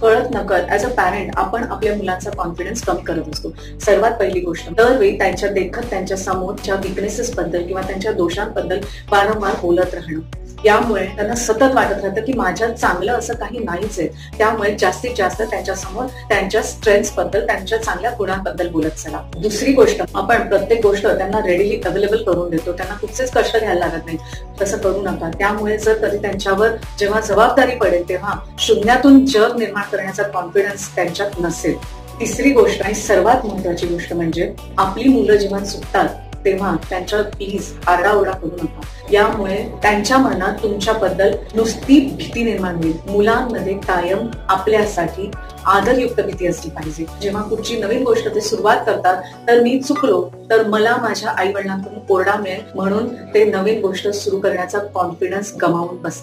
कळत नकळत as a parent आपण आपल्या मुलांचा कॉन्फिडन्स कमी करत असतो. सर्वात पहिली गोष्ट, दरवेळी त्यांच्या देखत त्यांच्या समोरच्या विकनेसेस बद्दल किंवा त्यांच्या दोषांबद्दल वारंवार बोलत राहणं. यामुळे त्यांना सतत वाटत राहतं की माझ्यात चांगलं असं काही नाहीच आहे. त्यामुळे जास्तीत जास्त त्यांच्या समोर त्यांच्या स्ट्रेंथ्स बद्दल, त्यांच्या चांगल्या गुणांबद्दल बोलत चला. दुसरी गोष्ट, आपण प्रत्येक गोष्ट त्यांना रेडीली अवेलेबल करून देतो. त्यांना कुठचेच कष्ट घ्यायला लागत नाही. तसं करू नका. त्यामुळे जर कधी त्यांच्यावर जेव्हा जबाबदारी पडेल तेव्हा शून्यातून जग निर्माण करण्याचा कॉन्फिडन्स त्यांच्यात नसेल. तिसरी गोष्ट आणि सर्वात महत्वाची गोष्ट म्हणजे आपली मुलं जेव्हा चुकतात तेव्हा त्यांच्यावर प्लीज आरडाओरडा करू नका. यामुळे त्यांच्या मनात तुमच्याबद्दल नुसती भीती निर्माण होईल. मुलांमध्ये कायम आपल्यासाठी आदरयुक्त भीती असली पाहिजे. जेव्हा कुठची नवीन गोष्ट ते सुरुवात करतात तर मी चुकलो तर मला माझ्या आई वडिलांकडून ओरडा मिळेल म्हणून ते नवीन गोष्ट सुरू करण्याचा कॉन्फिडन्स गमावून बसतात.